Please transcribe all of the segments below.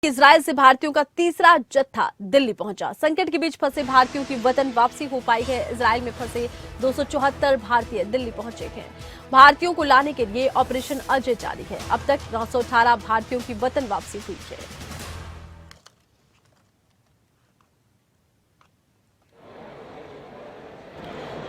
Israel से भारतीयों का तीसरा जत्था दिल्ली पहुंचा। संकट के बीच फंसे भारतीयों की वतन वापसी हो पाई है। इजराइल में फंसे 274 भारतीय दिल्ली पहुंचे हैं। भारतीयों को लाने के लिए ऑपरेशन अजय जारी है। अब तक 918 भारतीयों की वतन वापसी हुई है।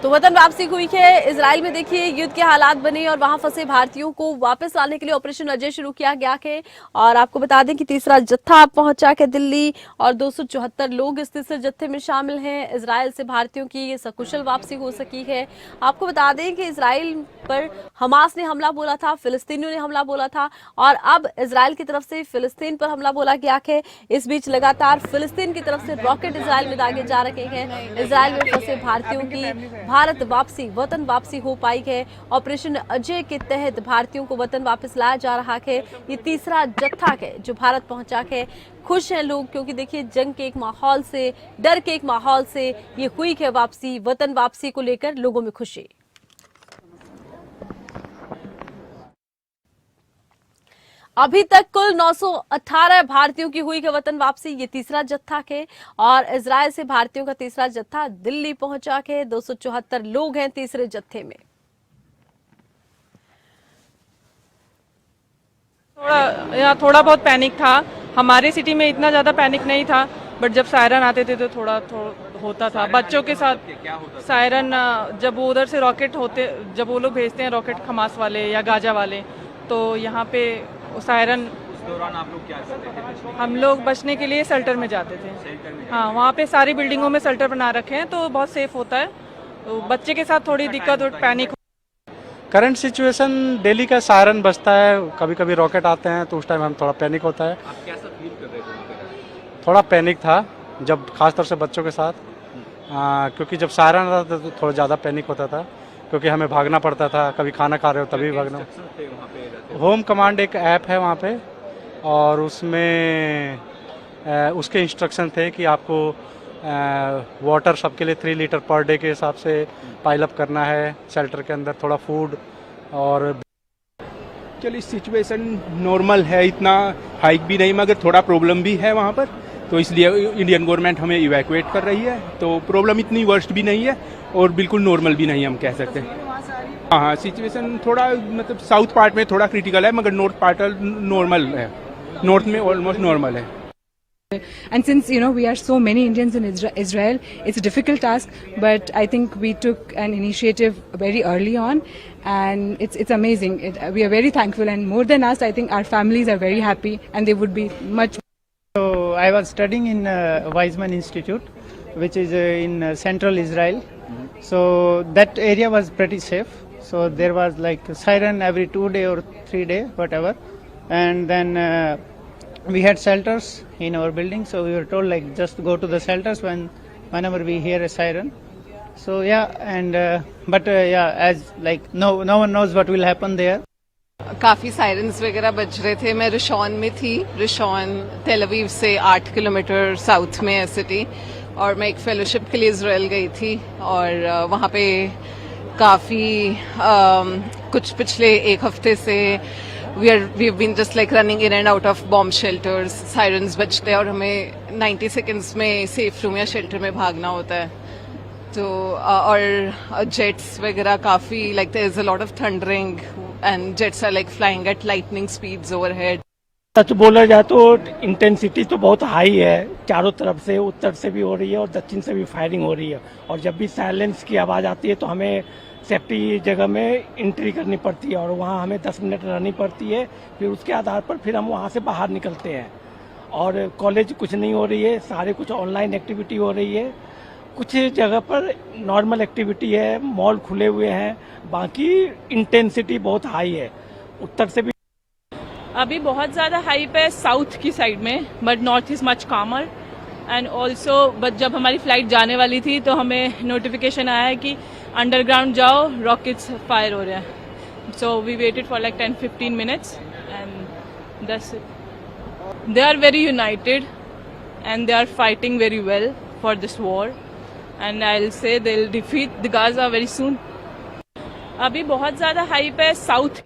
तो वतन वापसी हुई है। इजराइल में देखिए युद्ध के हालात बने और वहां फंसे भारतीयों को वापस लाने के लिए ऑपरेशन अजय शुरू किया गया है। और आपको बता दें कि तीसरा जत्था पहुंचा है दिल्ली और 274 लोग इस तीसरे जत्थे में शामिल हैं। इजराइल से भारतीयों की ये सकुशल वापसी हो सकी है। आपको बता दें कि इजराइल पर हमास ने हमला बोला था, फिलिस्तीनियों ने हमला बोला था और अब इजराइल की तरफ से फिलिस्तीन पर हमला बोला गया है। इस बीच लगातार फिलिस्तीन की तरफ से रॉकेट इजराइल में दागे जा रहे हैं। इजराइल में फंसे भारतीयों की भारत वापसी, वतन वापसी हो पाई है। ऑपरेशन अजय के तहत भारतीयों को वतन वापस लाया जा रहा है। ये तीसरा जत्था है जो भारत पहुंचा है। खुश हैं लोग क्योंकि देखिए जंग के एक माहौल से, डर के एक माहौल से ये हुई है वापसी। वतन वापसी को लेकर लोगों में खुशी। अभी तक कुल 918 भारतीयों की हुई है वतन वापसी। ये तीसरा जत्था है और इजराइल से भारतीयों का तीसरा जत्था दिल्ली पहुंचा है। 274 लोग हैं तीसरे जत्थे में। थोड़ा बहुत पैनिक था। हमारे सिटी में इतना ज्यादा पैनिक नहीं था, बट जब सायरन आते थे तो थोड़ा होता था। बच्चों के साथ सायरन, जब वो उधर से रॉकेट होते, जब वो लोग भेजते हैं रॉकेट हमास वाले या गाजा वाले, तो यहाँ पे सायरन। उस दौरान आप लोग क्या करते थे? हम लोग बचने के लिए शेल्टर में जाते थे। हाँ, वहाँ पे सारी बिल्डिंगों में शेल्टर बना रखे हैं तो बहुत सेफ होता है। तो बच्चे के साथ थोड़ी दिक्कत और पैनिक। करंट सिचुएशन, दिल्ली का सायरन बजता है, कभी कभी रॉकेट आते हैं तो उस टाइम हम थोड़ा पैनिक होता है। आप कैसा फील कर रहे थे? थोड़ा पैनिक था जब खासतौर से बच्चों के साथ, क्योंकि जब सायरन आता था तो थोड़ा ज़्यादा पैनिक होता था क्योंकि हमें भागना पड़ता था। कभी खाना खा रहे हो तभी भागना। होम कमांड एक ऐप है वहाँ पे और उसमें उसके इंस्ट्रक्शन थे कि आपको वाटर सबके लिए 3 लीटर पर डे के हिसाब से पाइलअप करना है। शेल्टर के अंदर थोड़ा फूड और चलिए सिचुएशन नॉर्मल है, इतना हाइक भी नहीं मगर थोड़ा प्रॉब्लम भी है वहाँ पर, तो इसलिए इंडियन गवर्नमेंट हमें इवैक्यूएट कर रही है। तो प्रॉब्लम इतनी वर्स्ट भी नहीं है और बिल्कुल नॉर्मल भी नहीं हम कह सकते हैं। हाँ, सिचुएशन थोड़ा मतलब साउथ पार्ट में थोड़ा क्रिटिकल है मगर नॉर्थ पार्ट नॉर्मल है। नॉर्थ में ऑलमोस्ट नॉर्मल है। And since we are so many Indians in Israel, it's a difficult task, but I think we took an initiative very early on, and it's amazing. We are very thankful, and more than us, I think our families are very happy, and they would be much. So I was studying in Weizmann Institute, which is in central Israel. So that area was pretty safe. So there was like siren every 2 day or 3 day, whatever, and then. We had shelters in our building, so we were told like just go to the shelters whenever we hear a siren. So yeah, and as like no one knows what will happen there. काफ़ी sirens वगैरह बज रहे थे। मैं रिशॉन में थी। रिशॉन तेल अवीव से 8 किलोमीटर साउथ में है सिटी, और मैं एक फेलोशिप के लिए इजराइल गई थी और वहाँ पे काफ़ी कुछ पिछले 1 हफ्ते से we've been just like running in and out of bomb shelters, sirens बजते हैं और हमें 90 seconds में सेफ रूम या शेल्टर में भागना होता है। तो और जेट्स वगैरह काफ़ी like there is a lot of thundering and jets are like flying at lightning speeds overhead. सच बोला जाए तो इंटेंसिटी तो बहुत हाई है। चारों तरफ से, उत्तर से भी हो रही है और दक्षिण से भी फायरिंग हो रही है, और जब भी साइलेंस की आवाज़ आती है तो हमें सेफ्टी जगह में एंट्री करनी पड़ती है और वहाँ हमें 10 मिनट रहनी पड़ती है। फिर उसके आधार पर फिर हम वहाँ से बाहर निकलते हैं। और कॉलेज कुछ नहीं हो रही है, सारे कुछ ऑनलाइन एक्टिविटी हो रही है। कुछ जगह पर नॉर्मल एक्टिविटी है, मॉल खुले हुए हैं, बाकी इंटेंसिटी बहुत हाई है। उत्तर से भी अभी बहुत ज़्यादा हाइप है साउथ की साइड में, बट नॉर्थ इज़ मच कामर। एंड ऑल्सो बट जब हमारी फ्लाइट जाने वाली थी तो हमें नोटिफिकेशन आया है कि अंडरग्राउंड जाओ, रॉकेट्स फायर हो रहे हैं। So we waited for like 10-15 minutes and that's it. They are very united and they are fighting very well for this war, and I will say they will defeat the Gaza very soon. अभी बहुत ज़्यादा hype है south